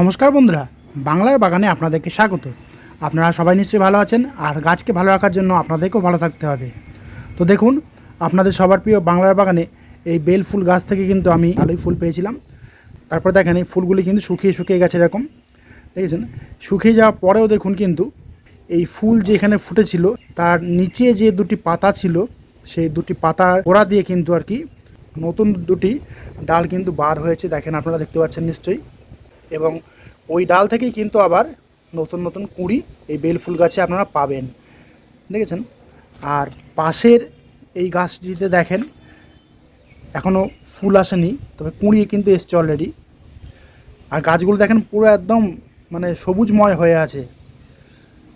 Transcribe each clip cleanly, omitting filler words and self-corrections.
নমস্কার বন্ধুরা, বাংলার বাগানে আপনাদেরকে স্বাগত। আপনারা সবাই নিশ্চয়ই ভালো আছেন, আর গাছকে ভালো রাখার জন্য আপনাদেরকেও ভালো থাকতে হবে। তো দেখুন, আপনাদের সবার প্রিয় বাংলার বাগানে এই বেল ফুল গাছ থেকে কিন্তু আমি ভালোই ফুল পেয়েছিলাম। তারপরে দেখেন এই ফুলগুলি কিন্তু শুকিয়ে শুকিয়ে গেছে, এরকম দেখেছেন। শুকিয়ে যাওয়ার পরেও দেখুন কিন্তু এই ফুল যে এখানে ফুটেছিল তার নিচে যে দুটি পাতা ছিল, সেই দুটি পাতার গোড়া দিয়ে কিন্তু আর কি নতুন দুটি ডাল কিন্তু বার হয়েছে, দেখেন আপনারা দেখতে পাচ্ছেন নিশ্চয়ই। এবং ওই ডাল থেকেই কিন্তু আবার নতুন নতুন কুঁড়ি এই বেল ফুল গাছে আপনারা পাবেন, দেখেছেন। আর পাশের এই গাছটিতে দেখেন এখনও ফুল আসেনি, তবে কুঁড়ি কিন্তু এসছে অলরেডি। আর গাছগুলো দেখেন পুরো একদম মানে সবুজময় হয়ে আছে,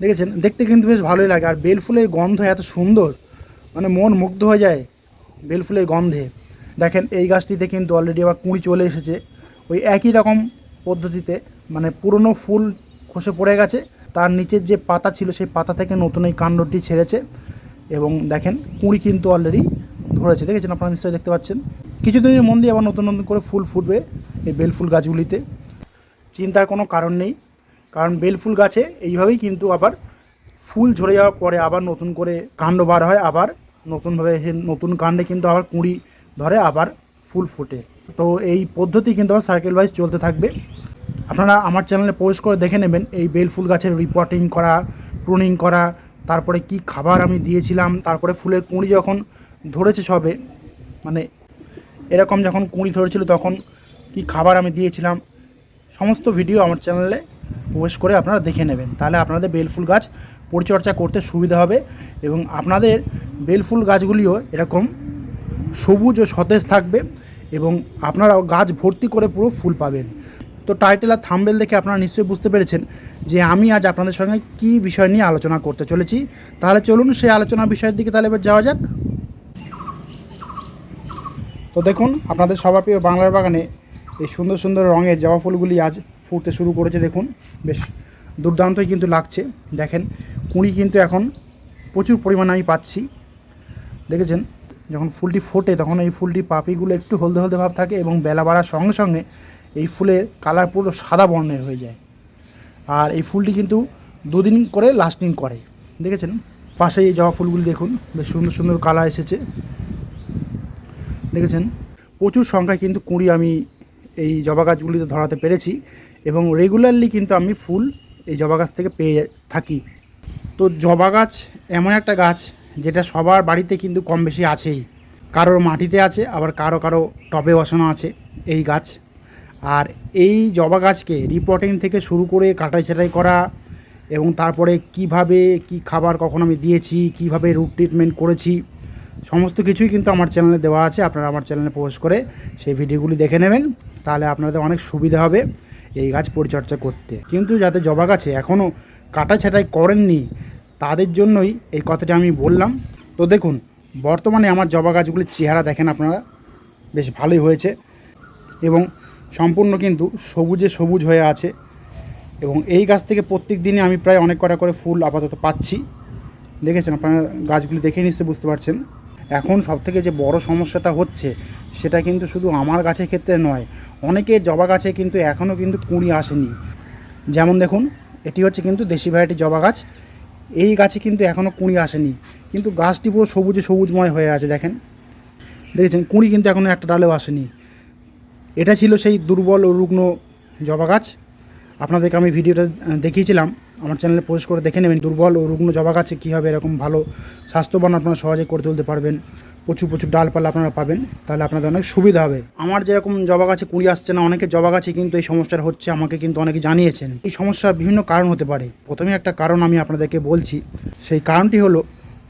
দেখেছেন। দেখতে কিন্তু বেশ ভালোই লাগে। আর বেল ফুলের গন্ধ এত সুন্দর, মানে মন মুগ্ধ হয়ে যায় বেল ফুলের গন্ধে। দেখেন এই গাছটিতে কিন্তু অলরেডি আবার কুঁড়ি চলে এসেছে, ওই একই রকম পদ্ধতিতে, মানে পুরনো ফুল খসে পড়ে গেছে, তার নিচের যে পাতা ছিল সেই পাতা থেকে নতুন এই কাণ্ডটি ছেড়েছে। এবং দেখেন কুঁড়ি কিন্তু অলরেডি ধরেছে, দেখেছেন আপনারা নিশ্চয়ই দেখতে পাচ্ছেন। কিছুদিনের মধ্যেই আবার নতুন নতুন করে ফুল ফুটবে এই বেল ফুল গাছগুলিতে, চিন্তার কোনো কারণ নেই। কারণ বেল ফুল গাছে এইভাবেই কিন্তু আবার ফুল ঝরে যাওয়ার পরে আবার নতুন করে কাণ্ড বার হয়, আবার নতুনভাবে নতুন কাণ্ডে কিন্তু আবার কুঁড়ি ধরে, আবার ফুল ফোটে। তো এই পদ্ধতি কিন্তু আবার সার্কেল ওয়াইজ চলতে থাকবে। আপনারা আমার চ্যানেলে প্রবেশ করে দেখে নেবেন এই বেল ফুল গাছের রিপোর্টিং করা, প্রুনিং করা, তারপরে কি খাবার আমি দিয়েছিলাম, তারপরে ফুলের কুঁড়ি যখন ধরেছে সবে, মানে এরকম যখন কুঁড়ি ধরেছিল তখন কি খাবার আমি দিয়েছিলাম, সমস্ত ভিডিও আমার চ্যানেলে প্রবেশ করে আপনারা দেখে নেবেন। তাহলে আপনাদের বেল ফুল গাছ পরিচর্যা করতে সুবিধা হবে, এবং আপনাদের বেল ফুল গাছগুলিও এরকম সবুজ ও সতেজ থাকবে, এবং আপনারাও গাছ ভর্তি করে পুরো ফুল পাবেন। তো টাইটেল আর থাম্বনেল দেখে আপনারা নিশ্চয়ই বুঝতে পেরেছেন যে আমি আজ আপনাদের সঙ্গে কী বিষয় নিয়ে আলোচনা করতে চলেছি। তাহলে চলুন সেই আলোচনার বিষয়ের দিকে তাহলে এবার যাওয়া যাক। তো দেখুন, আপনাদের সবার প্রিয় বাংলার বাগানে এই সুন্দর সুন্দর রঙের জবা ফুলগুলি আজ ফুটতে শুরু করেছে। দেখুন বেশ দুর্দান্তই কিন্তু লাগছে। দেখেন কুঁড়ি কিন্তু এখন প্রচুর পরিমাণে আমি পাচ্ছি, দেখেছেন। যখন ফুলটি ফোটে তখন এই ফুলটি পাপড়িগুলো একটু হলদে হলদে ভাব থাকে, এবং বেলা বাড়ার সঙ্গে সঙ্গে এই ফুলের কালার পুরো সাদা বর্ণের হয়ে যায়। আর এই ফুলটি কিন্তু দুদিন করে লাস্টিং করে, দেখেছেন। পাশে এই জবা ফুলগুলি দেখুন বেশ সুন্দর সুন্দর কালার এসেছে, দেখেছেন। প্রচুর সংখ্যায় কিন্তু কুঁড়ি আমি এই জবা গাছগুলিতে ধরাতে পেরেছি, এবং রেগুলারলি কিন্তু আমি ফুল এই জবা গাছ থেকে পেয়ে থাকি। তো জবা গাছ এমন একটা গাছ যেটা সবার বাড়িতে কিন্তু কম বেশি আছেই, কারোর মাটিতে আছে, আবার কারো কারো টবে বসানো আছে এই গাছ। আর এই জবা গাছকে রিপোর্টিং থেকে শুরু করে কাটাই ছাঁটাই করা, এবং তারপরে কিভাবে কি খাবার কখন আমি দিয়েছি, কিভাবে রুট ট্রিটমেন্ট করেছি, সমস্ত কিছুই কিন্তু আমার চ্যানেলে দেওয়া আছে। আপনারা আমার চ্যানেলে প্রবেশ করে সেই ভিডিওগুলি দেখে নেবেন, তাহলে আপনাদের অনেক সুবিধা হবে এই গাছ পরিচর্যা করতে। কিন্তু যাতে জবা গাছে এখনও কাটা ছাঁটাই করেননি তাদের জন্যই এই কথাটা আমি বললাম। তো দেখুন, বর্তমানে আমার জবা গাছগুলির চেহারা দেখেন আপনারা, বেশ ভালোই হয়েছে, এবং সম্পূর্ণ কিন্তু সবুজে সবুজ হয়ে আছে। এবং এই গাছ থেকে প্রত্যেক দিনে আমি প্রায় অনেক কটা করে ফুল আপাতত পাচ্ছি, দেখেছেন আপনারা। গাছগুলি দেখে নিশ্চয়ই বুঝতে পারছেন। এখন সবথেকে যে বড় সমস্যাটা হচ্ছে সেটা কিন্তু শুধু আমার গাছের ক্ষেত্রে নয়, অনেকের জবা গাছে কিন্তু এখনও কিন্তু কুঁড়ি আসেনি। যেমন দেখুন, এটি হচ্ছে কিন্তু দেশি ভ্যারাইটি জবা গাছ, এই গাছে কিন্তু এখনও কুঁড়ি আসেনি, কিন্তু গাছটি পুরো সবুজে সবুজময় হয়ে আছে, দেখেন, দেখেছেন। কুঁড়ি কিন্তু এখনও একটা ডালেও আসেনি। এটা ছিল সেই দুর্বল ও রুগ্ন জবা গাছ। আপনাদেরকে আমি ভিডিওটা দেখিয়েছিলাম, আমার চ্যানেলে পোস্ট করে দেখে নেবেন। দুর্বল ও রুগ্ন জবা গাছে কীভাবে এরকম ভালো স্বাস্থ্যবান আপনারা সহজে করে তুলতে পারবেন, প্রচুর প্রচুর ডালপালা আপনারা পাবেন, তাহলে আপনাদের অনেক সুবিধা হবে। আমার যেরকম জবা গাছে কুঁড়ি আসছে না, অনেকের জবা গাছে কিন্তু এই সমস্যাটা হচ্ছে, আমাকে কিন্তু অনেকে জানিয়েছেন। এই সমস্যার বিভিন্ন কারণ হতে পারে। প্রথমে একটা কারণ আমি আপনাদেরকে বলছি, সেই কারণটি হলো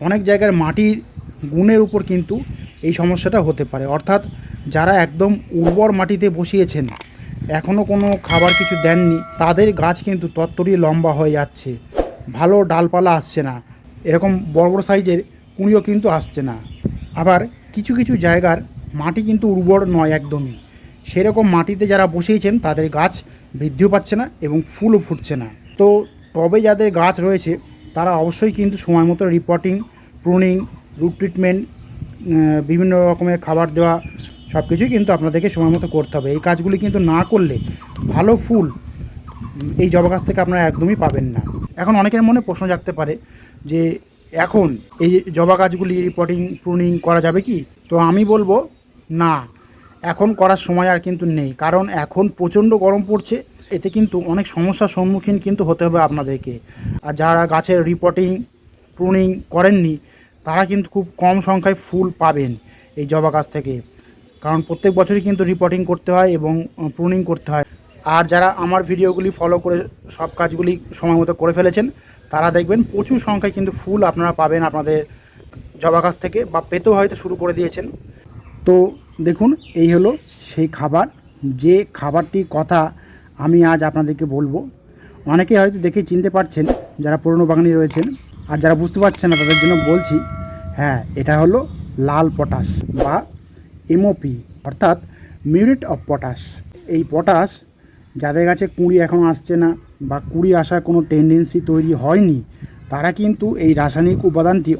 অনেক জায়গার মাটির গুণের উপর কিন্তু এই সমস্যাটা হতে পারে। অর্থাৎ যারা একদম উর্বর মাটিতে বসিয়েছেন, এখনও কোনো খাবার কিছু দেননি, তাদের গাছ কিন্তু তত্তরিয়ে লম্বা হয়ে যাচ্ছে, ভালো ডালপালা আসছে না, এরকম বড় বড় সাইজের কুঁড়িও কিন্তু আসছে না। আবার কিছু কিছু জায়গার মাটি কিন্তু উর্বর নয় একদমই, সেরকম মাটিতে যারা বসিয়েছেন তাদের গাছ বৃদ্ধিও পাচ্ছে না এবং ফুলও ফুটছে না। তো টবে যাদের গাছ রয়েছে তারা অবশ্যই কিন্তু সময় মতো রিপোর্টিং, প্রুনিং, রুট ট্রিটমেন্ট, বিভিন্ন রকমের খাবার দেওয়া, সব কিছুই কিন্তু আপনাদেরকে সময় মতো করতে হবে। এই কাজগুলি কিন্তু না করলে ভালো ফুল এই জবা গাছ থেকে আপনারা একদমই পাবেন না। এখন অনেকের মনে প্রশ্ন জাগতে পারে যে এখন এই জবা গাছগুলি রিপোর্টিং প্রুনিং করা যাবে কি? তো আমি বলবো না, এখন করার সময় আর কিন্তু নেই, কারণ এখন প্রচণ্ড গরম পড়ছে। এতে কিন্তু অনেক সমস্যার সম্মুখীন কিন্তু হতে হবে আপনাদেরকে। আর যারা গাছের রিপোর্টিং প্রুনিং করেননি তারা কিন্তু খুব কম সংখ্যায় ফুল পাবেন এই জবা গাছ থেকে, কারণ প্রত্যেক বছরই কিন্তু রিপোর্টিং করতে হয় এবং প্রুনিং করতে হয়। আর যারা আমার ভিডিওগুলি ফলো করে সব কাজগুলি সময় মতো করে ফেলেছেন তারা দেখবেন প্রচুর সংখ্যায় কিন্তু ফুল আপনারা পাবেন আপনাদের জবা গাছ থেকে, বা পেতেও হয়তো শুরু করে দিয়েছেন। তো দেখুন, এই হলো সেই খাবার, যে খাবারটির কথা আমি আজ আপনাদেরকে বলবো। অনেকে হয়তো দেখে চিনতে পারছেন যারা পুরনো বাগানি রয়েছেন, আর যারা বুঝতে পারছেন না তাদের জন্য বলছি, হ্যাঁ, এটা হলো লাল পটাশ বা এমওপি, অর্থাৎ মিউরেট অফ পটাশ। এই পটাশ যাদের কাছে কুঁড়ি এখনও আসছে না বা কুঁড়ি আসার কোনো টেন্ডেন্সি তৈরি হয়নি, তারা কিন্তু এই রাসায়নিক উপাদানটি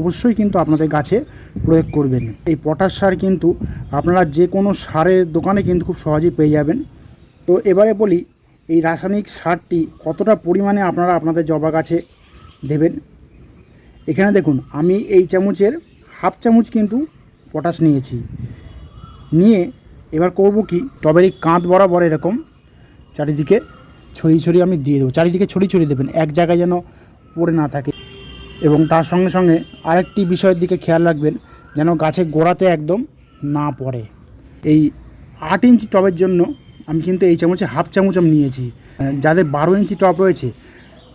অবশ্যই কিন্তু আপনাদের গাছে প্রয়োগ করবেন। এই পটাশ সার কিন্তু আপনারা যে কোনো সারের দোকানে কিন্তু খুব সহজেই পেয়ে যাবেন। তো এবারে বলি, এই রাসায়নিক সারটি কতটা পরিমাণে আপনারা আপনাদের জবা গাছে দেবেন। এখানে দেখুন, আমি এই চামচের হাফ চামচ কিন্তু পটাশ নিয়েছি। নিয়ে এবার করব কি, টবের এই কাঁধ বরাবর এরকম চারিদিকে ছড়িয়ে আমি দিয়ে দেবো। চারিদিকে ছড়িয়ে দেবেন, এক জায়গায় যেন পড়ে না থাকে। এবং তার সঙ্গে সঙ্গে আরেকটি বিষয়ের দিকে খেয়াল রাখবেন, যেন গাছের গোড়াতে একদম না পড়ে। এই 8 ইঞ্চি টবের জন্য আমি কিন্তু এই চামচে হাফ চামচ আমি নিয়েছি। যাদের 12 ইঞ্চি টব রয়েছে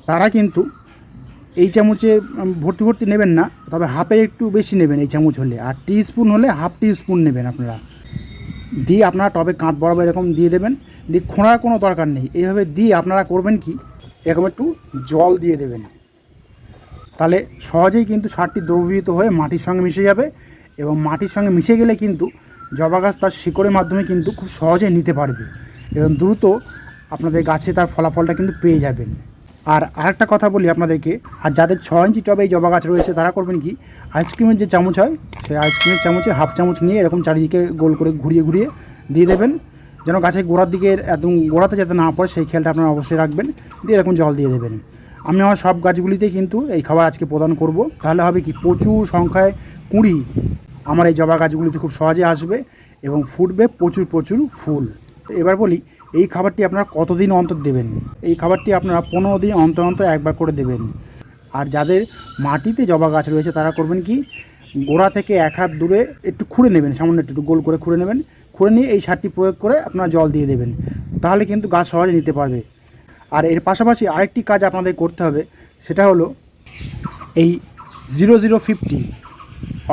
তারা কিন্তু এই চামচে ভর্তি নেবেন না, তবে হাফের একটু বেশি নেবেন এই চামচ হলে, আর টিস্পুন হলে হাফ টিস্পুন নেবেন আপনারা। দিয়ে আপনারা টবে কাঁধ বরাবর এরকম দিয়ে দেবেন। দিয়ে খোঁড়ার কোনো দরকার নেই, এইভাবে দিয়ে আপনারা করবেন কি, এরকম একটু জল দিয়ে দেবেন। তাহলে সহজেই কিন্তু সারটি দ্রবীভূত হয়ে মাটির সঙ্গে মিশে যাবে, এবং মাটির সঙ্গে মিশে গেলে কিন্তু জবা গাছ তার শিকড়ের মাধ্যমে কিন্তু খুব সহজে নিতে পারবে এবং দ্রুত আপনাদের গাছে তার ফলাফলটা কিন্তু পেয়ে যাবেন। আর আরেকটা কথা বলি আপনাদেরকে, আর যাদের 6 ইঞ্চি টবে এই জবা গাছ রয়েছে তারা করবেন কি, আইসক্রিমের যে চামচ হয় সেই আইসক্রিমের চামচের হাফ চামচ নিয়ে এরকম চারিদিকে গোল করে ঘুরিয়ে দিয়ে দেবেন, যেন গাছের গোড়ার দিকে একদম গোড়াতে যাতে না পড়ে সেই খেয়ালটা আপনারা অবশ্যই রাখবেন। দিয়ে এরকম জল দিয়ে দেবেন। আমি আমার সব গাছগুলিতে কিন্তু এই খাবার আজকে প্রদান করব। তাহলে হবে কি, প্রচুর সংখ্যায় কুঁড়ি আমার এই জবা গাছগুলিতে খুব সহজে আসবে এবং ফুটবে প্রচুর ফুল। তো এবার বলি, এই খাবারটি আপনারা কতদিন অন্তর দেবেন। এই খাবারটি আপনারা 15 দিন অন্তর একবার করে দেবেন। আর যাদের মাটিতে জবা গাছ রয়েছে তারা করবেন কি, গোড়া থেকে 1 হাত দূরে একটু খুঁড়ে নেবেন, সামান্য একটু গোল করে খুঁড়ে নেবেন। খুঁড়ে নিয়ে এই সারটি প্রয়োগ করে আপনারা জল দিয়ে দেবেন, তাহলে কিন্তু গাছ সহজে নিতে পারবে। আর এর পাশাপাশি আরেকটি কাজ আপনাদের করতে হবে, সেটা হলো এই 0050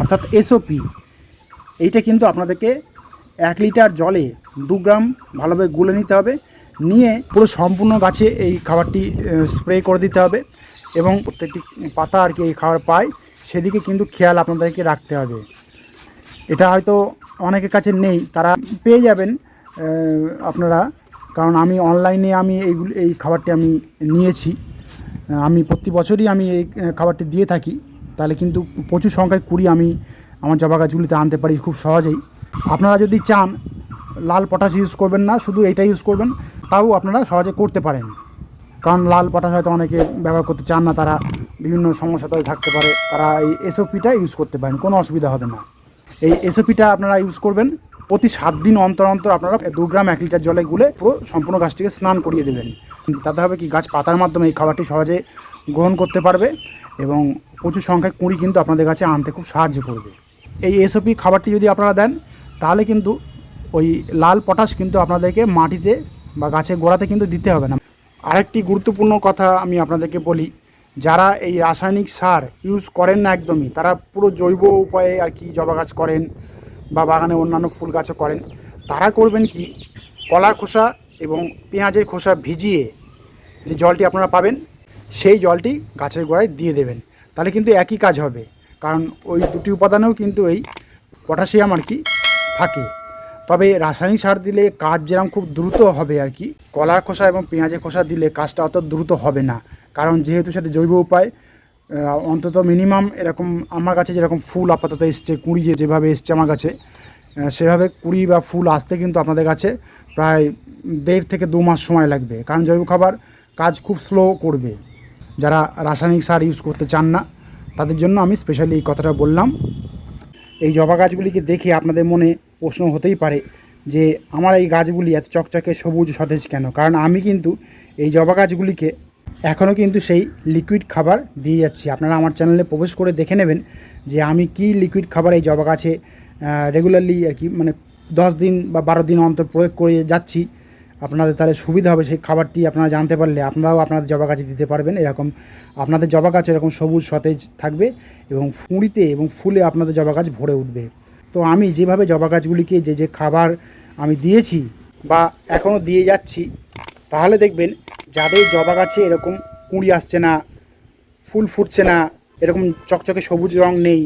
অর্থাৎ এসওপি। এইটা কিন্তু আপনাদেরকে 1 লিটার জলে 2 গ্রাম ভালোভাবে গুলে নিতে হবে। নিয়ে পুরো সম্পূর্ণ গাছে এই খাবারটি স্প্রে করে দিতে হবে, এবং প্রত্যেকটি পাতা আর কি এই খাবার পায় সেদিকে কিন্তু খেয়াল আপনাদেরকে রাখতে হবে। এটা হয়তো অনেকের কাছে নেই, তারা পেয়ে যাবেন আপনারা, কারণ আমি অনলাইনে এই খাবারটি আমি নিয়েছি। আমি প্রতি বছরই আমি এই খাবারটি দিয়ে থাকি, তাহলে কিন্তু প্রচুর সংখ্যায় কুঁড়ি আমি আমার জবা গাছগুলিতে আনতে পারি খুব সহজেই। আপনারা যদি চান লাল পটাশ ইউজ করবেন না, শুধু এইটা ইউজ করবেন, তাও আপনারা সহজে করতে পারেন। কারণ লাল পটাশ হয়তো অনেকে ব্যবহার করতে চান না, তারা বিভিন্ন সমস্যা থাকতে পারে, তারা এই এসওপিটা ইউজ করতে পারেন, কোনো অসুবিধা হবে না। এই এসওপিটা আপনারা ইউজ করবেন প্রতি 7 দিন অন্তর আপনারা 2 গ্রাম 1 লিটার জলে গুলে পুরো সম্পূর্ণ গাছটিকে স্নান করিয়ে দেবেন। তাতে হবে কি, গাছ পাতার মাধ্যমে এই খাবারটি সহজে গ্রহণ করতে পারবে এবং প্রচুর সংখ্যায় কুঁড়ি কিন্তু আপনাদের কাছে আনতে খুব সাহায্য করবে। এই এসওপি খাবারটি যদি আপনারা দেন, তাহলে কিন্তু ওই লাল পটাশ কিন্তু আপনাদেরকে মাটিতে বা গাছের গোড়াতে কিন্তু দিতে হবে না। আরেকটি গুরুত্বপূর্ণ কথা আমি আপনাদেরকে বলি, যারা এই রাসায়নিক সার ইউজ করেন না একদমই, তারা পুরো জৈব উপায়ে আর কি জবা গাছ করেন বা বাগানে অন্যান্য ফুল গাছও করেন, তারা করবেন কি, কলার খোসা এবং পেঁয়াজের খোসা ভিজিয়ে যে জলটি আপনারা পাবেন সেই জলটি গাছের গোড়ায় দিয়ে দেবেন। তাহলে কিন্তু একই কাজ হবে, কারণ ওই দুটি উপাদানেও কিন্তু এই পটাশিয়াম আর কি থাকে। তবে রাসায়নিক সার দিলে কাজ যেরকম খুব দ্রুত হবে আর কি, কলার খোসা এবং পেঁয়াজের খোসা দিলে কাজটা অত দ্রুত হবে না, কারণ যেহেতু সেটা জৈব উপায়। অন্তত মিনিমাম এরকম আমার কাছে যেরকম ফুল আপাতত এসছে, কুঁড়ি যেভাবে এসছে আমার কাছে, সেভাবে কুড়ি বা ফুল আসতে কিন্তু আপনাদের কাছে প্রায় 1.5 থেকে 2 মাস সময় লাগবে, কারণ জৈব খাবার কাজ খুব স্লো করবে। যারা রাসায়নিক সার ইউজ করতে চান না তাদের জন্য আমি স্পেশালি এই কথাটা বললাম। এই জবা গাছগুলিকে দেখে আপনাদের মনে প্রশ্ন হতেই পারে যে আমার এই গাছগুলি এত চকচকে সবুজ সতেজ কেন? কারণ আমি কিন্তু এই জবা গাছগুলিকে এখনও কিন্তু সেই লিকুইড খাবার দিয়ে যাচ্ছি। আপনারা আমার চ্যানেলে প্রবেশ করে দেখে নেবেন যে আমি কি লিকুইড খাবার এই জবা গাছে রেগুলারলি আর কি, মানে 10 দিন বা 12 দিন অন্তর প্রয়োগ করে যাচ্ছি। আপনাদের তাহলে সুবিধা হবে, সেই খাবারটি আপনারা জানতে পারলে আপনারাও আপনাদের জবা গাছে দিতে পারবেন। এরকম আপনাদের জবা গাছ এরকম সবুজ সতেজ থাকবে এবং ফুঁড়িতে এবং ফুলে আপনাদের জবা গাছ ভরে উঠবে। তো আমি যেভাবে জবা গাছগুলিকে যে খাবার আমি দিয়েছি বা এখনও দিয়ে যাচ্ছি, তাহলে দেখবেন যাদের জবা গাছে এরকম কুঁড়ি আসছে না, ফুল ফুটছে না, এরকম চকচকে সবুজ রং নেই,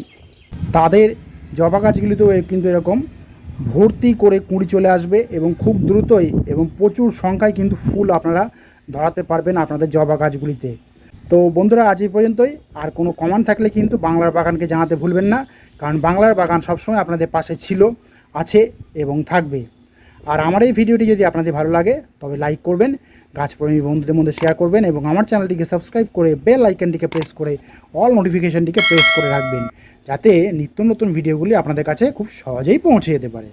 তাদের জবা গাছগুলিতেও কিন্তু এরকম ভর্তি করে কুঁড়ি চলে আসবে এবং খুব দ্রুতই এবং প্রচুর সংখ্যায় কিন্তু ফুল আপনারা ধরাতে পারবেন আপনাদের জবা গাছগুলিতে। তো বন্ধুরা, আজ এই পর্যন্তই। আর কোনো কমেন্ট থাকলে কিন্তু বাংলার বাগানকে জানাতে ভুলবেন না, কারণ বাংলার বাগান সবসময় আপনাদের পাশে ছিল, আছে এবং থাকবে। আর আমার এই ভিডিওটি যদি আপনাদের ভালো লাগে তবে লাইক করবেন, গাছপ্রেমী বন্ধুদের মধ্যে শেয়ার করবেন এবং আমার চ্যানেলটিকে সাবস্ক্রাইব করে বেল আইকনটিকে প্রেস করে অল নোটিফিকেশনটিকে প্রেস করে রাখবেন, যাতে নিত্য নতুন ভিডিওগুলি আপনাদের কাছে খুব সহজেই পৌঁছে যেতে পারে।